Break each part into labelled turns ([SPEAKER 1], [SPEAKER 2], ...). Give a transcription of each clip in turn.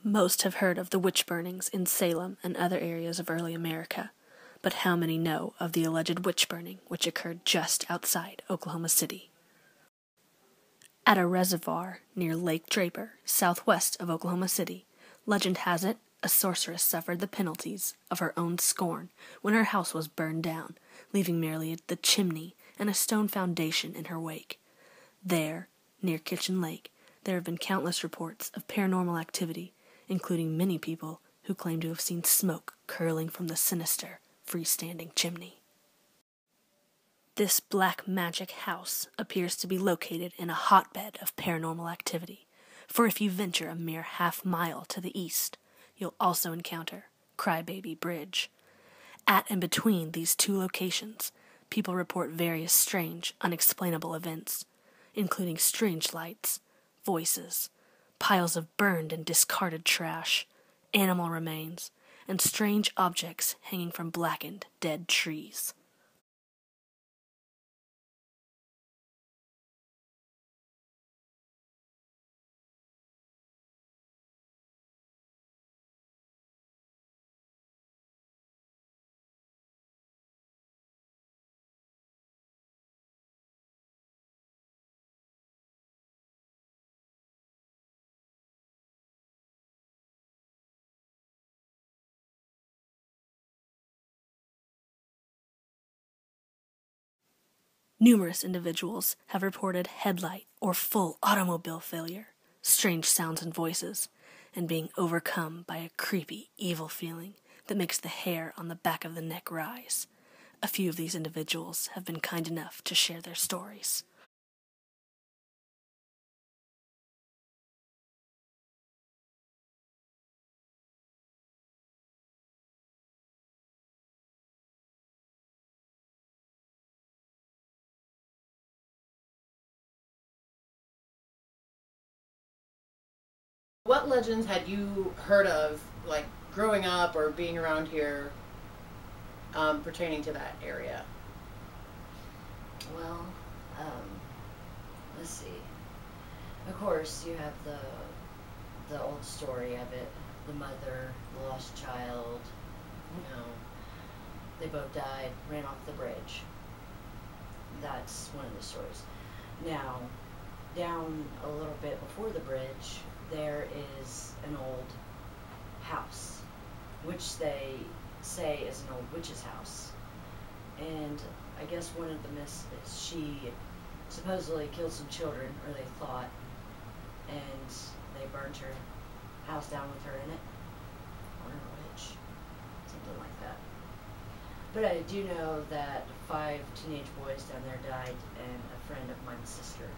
[SPEAKER 1] Most have heard of the witch burnings in Salem and other areas of early America, but how many know of the alleged witch burning which occurred just outside Oklahoma City? At a reservoir near Lake Draper, southwest of Oklahoma City, legend has it a sorceress suffered the penalties of her own scorn when her house was burned down, leaving merely the chimney and a stone foundation in her wake. There, near Kitchen Lake, there have been countless reports of paranormal activity, including many people who claim to have seen smoke curling from the sinister, freestanding chimney. This black magic house appears to be located in a hotbed of paranormal activity, for if you venture a mere half-mile to the east, you'll also encounter Crybaby Bridge. At and between these two locations, people report various strange, unexplainable events, including strange lights, voices, piles of burned and discarded trash, animal remains, and strange objects hanging from blackened, dead trees. Numerous individuals have reported headlight or full automobile failure, strange sounds and voices, and being overcome by a creepy, evil feeling that makes the hair on the back of the neck rise. A few of these individuals have been kind enough to share their stories.
[SPEAKER 2] What legends had you heard of, like, growing up or being around here, pertaining to that area?
[SPEAKER 3] Well, let's see. Of course, you have the old story of it. The mother, the lost child, you know, they both died, ran off the bridge. That's one of the stories. Now, down a little bit before the bridge, there is an old house, which they say is an old witch's house. And I guess one of the myths is she supposedly killed some children, or they thought, and they burned her house down with her in it, or a witch, something like that. But I do know that 5 teenage boys down there died, and a friend of mine's sister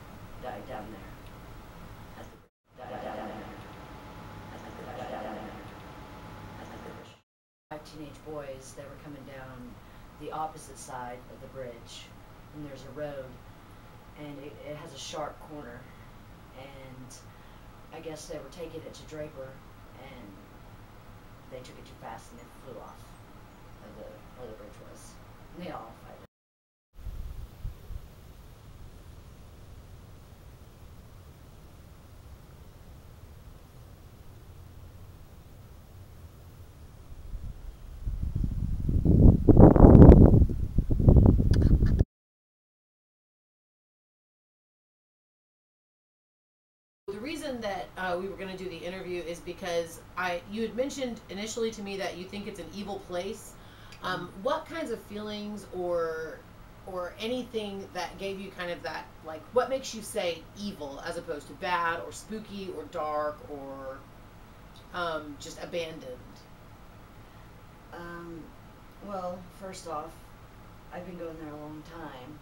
[SPEAKER 3] died down there. Five teenage boys that were coming down the opposite side of the bridge, and there's a road, and it has a sharp corner, and I guess they were taking it to Draper, and they took it too fast and it flew off of where the bridge was, and they all fight.
[SPEAKER 2] reason that we were going to do the interview is because you had mentioned initially to me that you think it's an evil place. What kinds of feelings or anything that gave you kind of that, like, what makes you say evil as opposed to bad or spooky or dark or just abandoned?
[SPEAKER 3] Well, first off, I've been going there a long time,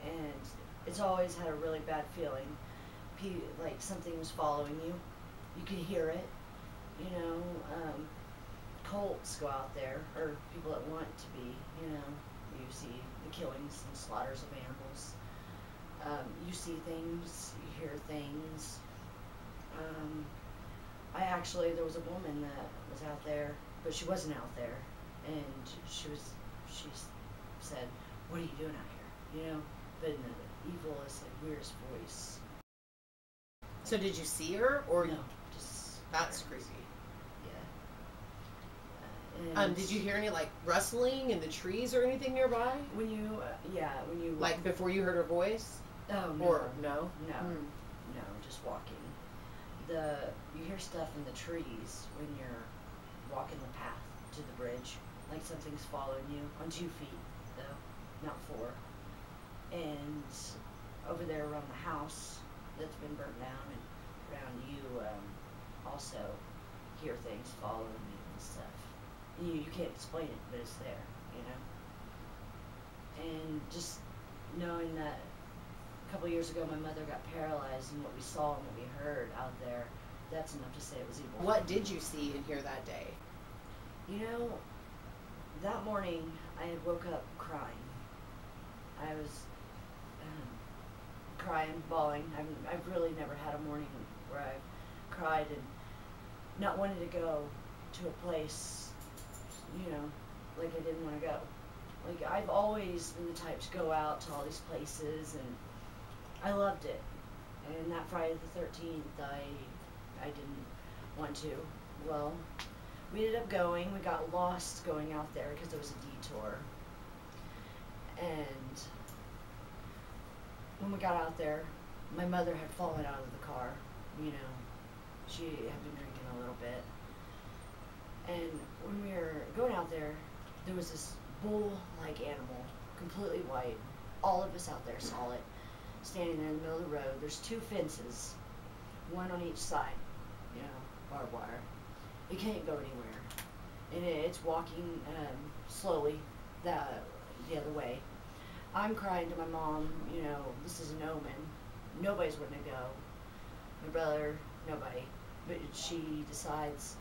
[SPEAKER 3] and it's always had a really bad feeling. Like something was following you. You could hear it. You know, cults go out there, or people that want to be. You know, you see the killings and slaughters of animals. You see things, you hear things. There was a woman that was out there, but she wasn't out there, and she said, "What are you doing out here?" You know, but in the evil is like weirdest voice.
[SPEAKER 2] So did you see her, or
[SPEAKER 3] No, just
[SPEAKER 2] that's creepy?
[SPEAKER 3] Yeah.
[SPEAKER 2] Did you hear any like rustling in the trees or anything nearby?
[SPEAKER 3] When you
[SPEAKER 2] Like before you heard her voice?
[SPEAKER 3] Oh no.
[SPEAKER 2] Or no?
[SPEAKER 3] No, just walking. You hear stuff in the trees when you're walking the path to the bridge, like something's following you on 2 feet, though, not 4. And over there around the house that's been burnt down, and around you, also hear things following you and stuff. You can't explain it, but it's there, you know. And just knowing that a couple years ago my mother got paralyzed, and what we saw and what we heard out there, that's enough to say it was evil.
[SPEAKER 2] What did you see and hear that day?
[SPEAKER 3] You know, that morning I had woke up crying. I was crying, bawling. I've really never had a morning where I've cried and not wanted to go to a place, you know, like I didn't want to go. Like, I've always been the type to go out to all these places, and I loved it. And that Friday the 13th, I didn't want to. Well, we ended up going. We got lost going out there because there was a detour. And when we got out there, my mother had fallen out of the car. You know, she had been drinking a little bit. And when we were going out there was this bull-like animal, completely white. All of us out there saw it, standing there in the middle of the road. There's 2 fences, one on each side, you know, barbed wire. It can't go anywhere. And it's walking slowly the other way. I'm crying to my mom, you know, this is an omen. Nobody's going to go. My brother, nobody. But she decides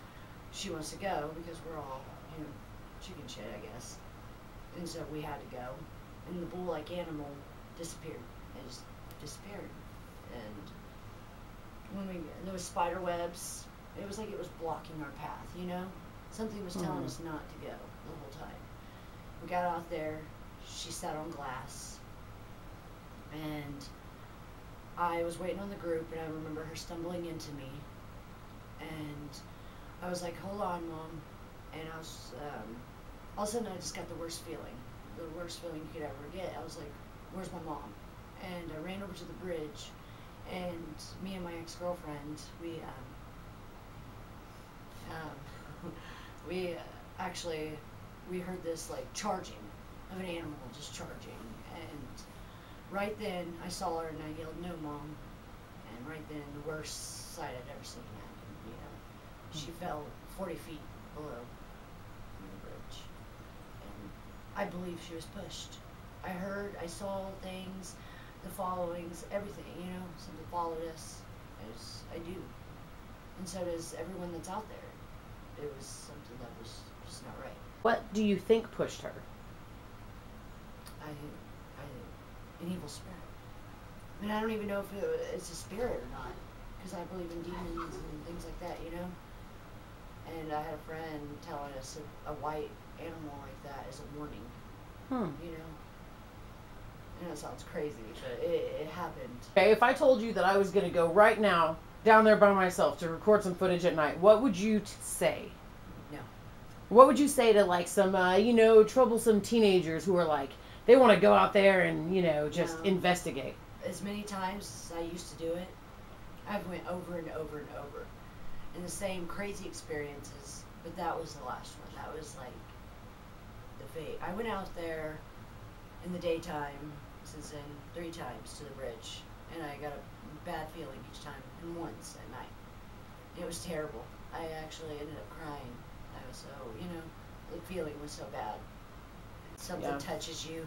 [SPEAKER 3] she wants to go because we're all, you know, chicken shit, I guess. And so we had to go. And the bull-like animal disappeared. It just disappeared. And there was spider webs. It was like it was blocking our path, you know? Something was telling us not to go the whole time. We got out there. She sat on glass. And I was waiting on the group, and I remember her stumbling into me. And I was like, hold on, Mom. And I was, all of a sudden I just got the worst feeling you could ever get. I was like, where's my mom? And I ran over to the bridge, and me and my ex-girlfriend, we heard this like charging of an animal, just charging. And right then I saw her and I yelled, no, Mom. And right then the worst sight I'd ever seen happened, you know. She fell 40 feet below the bridge. And I believe she was pushed. I saw things, the followings, everything, you know. Something followed us. I do. And so does everyone that's out there. It was something that was just not right.
[SPEAKER 2] What do you think pushed her?
[SPEAKER 3] An evil spirit. I mean, I don't even know if it's a spirit or not, because I believe in demons and things like that, you know? And I had a friend telling us a white animal like that is a warning, you know? And that sounds crazy, but it happened.
[SPEAKER 2] Okay, if I told you that I was going to go right now down there by myself to record some footage at night, what would you say?
[SPEAKER 3] No.
[SPEAKER 2] What would you say to like some, you know, troublesome teenagers who are like, they want to go out there and, you know, just investigate?
[SPEAKER 3] As many times as I used to do it, I've went over and over and over, and the same crazy experiences. But that was the last one. That was like the fate. I went out there in the daytime since then 3 times to the bridge, and I got a bad feeling each time, and once at night. It was terrible. I actually ended up crying. I was so, the feeling was so bad. Something touches you,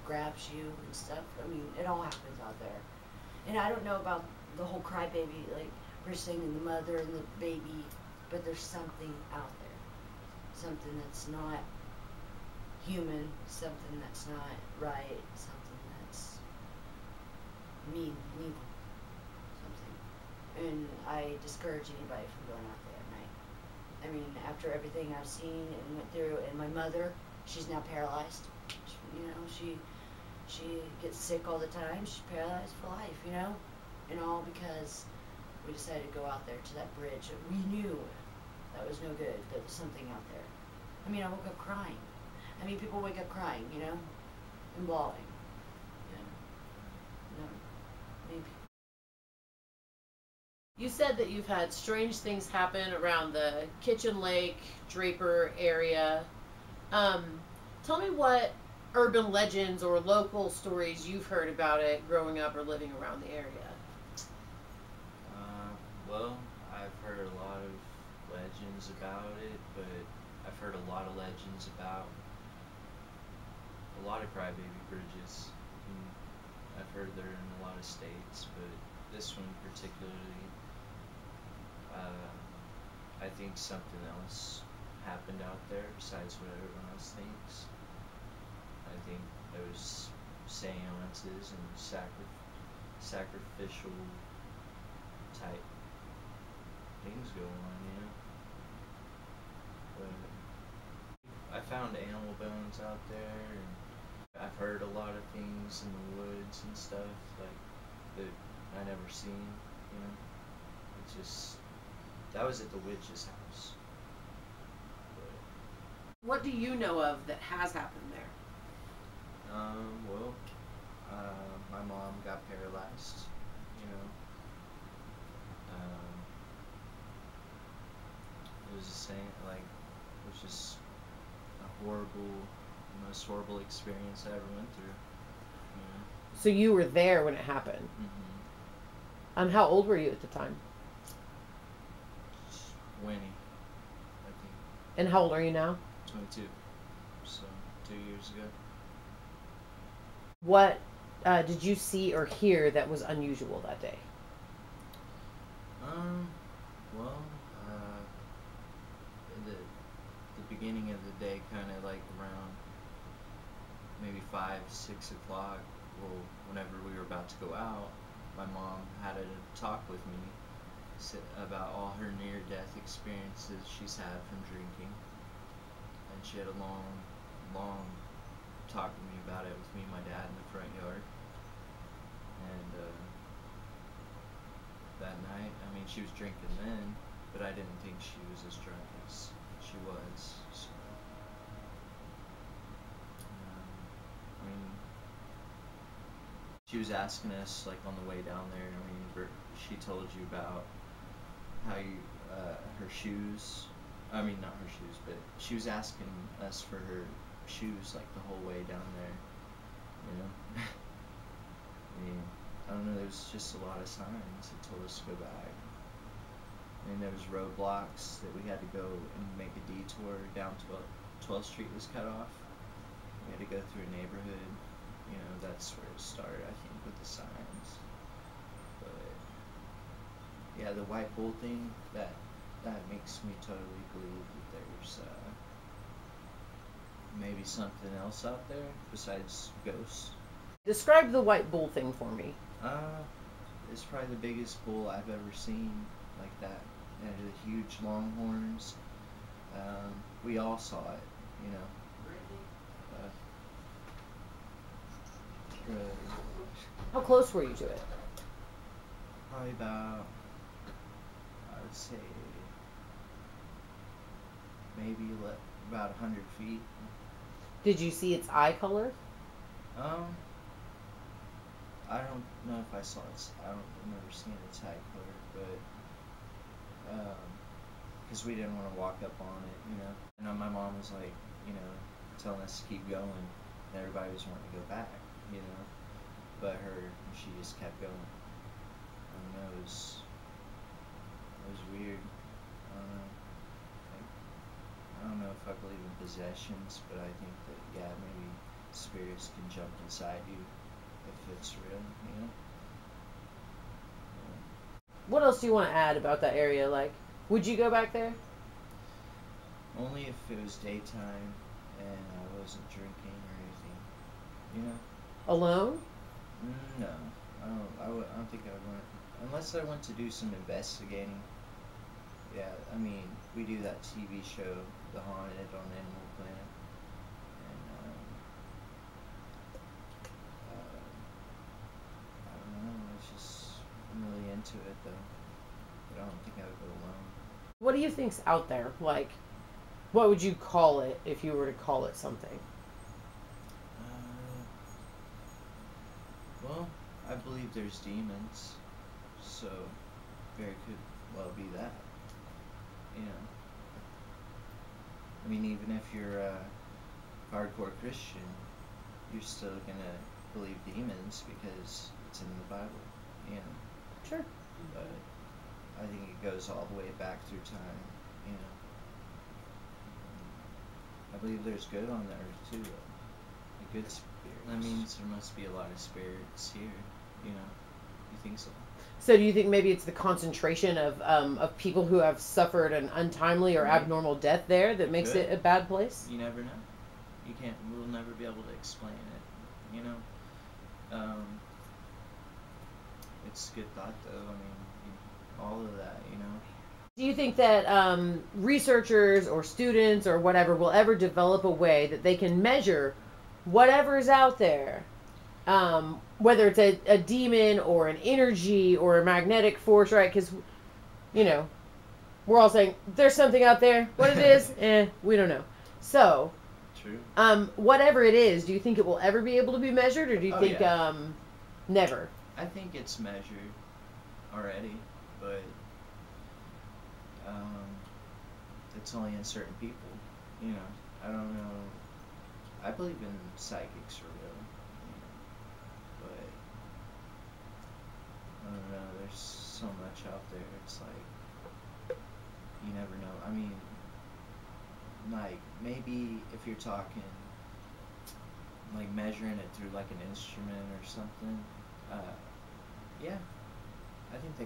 [SPEAKER 3] grabs you and stuff. I mean, it all happens out there. And I don't know about the whole crybaby, like we're singing the mother and the baby, but there's something out there. Something that's not human, something that's not right, something that's mean and evil. And I discourage anybody from going out there at night. I mean, after everything I've seen and went through, and my mother, she's now paralyzed. She gets sick all the time. She's paralyzed for life, and all because we decided to go out there to that bridge. We knew that was no good. There was something out there. I mean, I woke up crying. I mean, people wake up crying, and bawling. Maybe.
[SPEAKER 2] You said that you've had strange things happen around the Kitchen Lake, Draper area. Tell me what urban legends or local stories you've heard about it growing up or living around the area.
[SPEAKER 4] Well, I've heard a lot of legends about it, but I've heard a lot of legends about a lot of crybaby bridges. I've heard they're in a lot of states, but this one particularly, I think something else happened out there besides what everyone else thinks. I think there's seances and sacrificial type things going on, But I found animal bones out there, and I've heard a lot of things in the woods and stuff that I never seen, It's just, that was at the witch's house.
[SPEAKER 2] What do you know of that has happened there?
[SPEAKER 4] Well, my mom got paralyzed, it was the same, it was just a most horrible experience I ever went through,
[SPEAKER 2] So you were there when it happened?
[SPEAKER 4] Mm-hmm.
[SPEAKER 2] How old were you at the time?
[SPEAKER 4] 20, I think.
[SPEAKER 2] And how old are you now?
[SPEAKER 4] 22, so 2 years ago.
[SPEAKER 2] What did you see or hear that was unusual that day?
[SPEAKER 4] Well, the beginning of the day, kind of like around maybe 5, 6 o'clock, well, whenever we were about to go out, my mom had a talk with me about all her near-death experiences she's had from drinking, and she had a long talk with me about it with me and my dad in the front yard. And that night, I mean, she was drinking then, but I didn't think she was as drunk as she was. So, I mean, she was asking us, like, on the way down there, I mean, she told you about how her shoes, I mean, not her shoes, but she was asking us for her shoes, like, the whole way down there, I mean, I don't know, there was just a lot of signs that told us to go back. And there was roadblocks that we had to go and make a detour down 12th Street was cut off. We had to go through a neighborhood, that's where it started, I think, with the signs. But, yeah, the white bull thing, that makes me totally believe that there's maybe something else out there besides ghosts.
[SPEAKER 2] Describe the white bull thing for me.
[SPEAKER 4] It's probably the biggest bull I've ever seen like that. It had the huge long horns. We all saw it,
[SPEAKER 2] How close were you to it?
[SPEAKER 4] Probably about, I would say, maybe about 100 feet.
[SPEAKER 2] Did you see its eye color?
[SPEAKER 4] I don't know if I saw it. I don't remember seeing a tag clear, but because we didn't want to walk up on it, you know. And my mom was like, you know, telling us to keep going, and everybody was wanting to go back, you know. But she just kept going. I don't know. It was weird. I don't know. I don't know if I believe in possessions, but I think that, yeah, maybe spirits can jump inside you if it's real, you know?
[SPEAKER 2] What else do you want to add about that area? Like, would you go back there?
[SPEAKER 4] Only if it was daytime and I wasn't drinking or anything, you know?
[SPEAKER 2] Alone?
[SPEAKER 4] No. I don't think I would want, unless I went to do some investigating. Yeah, I mean, we do that TV show, The Haunted, on Animal Planet, and I don't know. I'm really into it though, but I don't think I would go alone.
[SPEAKER 2] What do you think's out there? Like, what would you call it if you were to call it something?
[SPEAKER 4] Well, I believe there's demons, so very could well be that. You know, I mean, even if you're a hardcore Christian, you're still gonna believe demons because it's in the Bible, you know.
[SPEAKER 2] Sure.
[SPEAKER 4] But I think it goes all the way back through time, you know. I believe there's good on the earth too, though. A good spirit. That means there must be a lot of spirits here, you know. You think so?
[SPEAKER 2] So do you think maybe it's the concentration of people who have suffered an untimely or abnormal death there that makes it a bad place?
[SPEAKER 4] You never know. We'll never be able to explain it, you know. It's a good thought though, I mean, all of that, you know.
[SPEAKER 2] Do you think that researchers or students or whatever will ever develop a way that they can measure whatever is out there? Whether it's a demon or an energy or a magnetic force, right? Because, you know, we're all saying, there's something out there. What it is, we don't know. So,
[SPEAKER 4] true.
[SPEAKER 2] Whatever it is, do you think it will ever be able to be measured, or do you think never?
[SPEAKER 4] I think it's measured already, but it's only in certain people, you know. I don't know. I believe in psychics for real, you know, but I don't know. There's so much out there. It's like you never know. I mean, like maybe if you're talking like measuring it through like an instrument or something, yeah, I think they.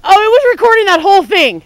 [SPEAKER 2] Oh, it was recording that whole thing.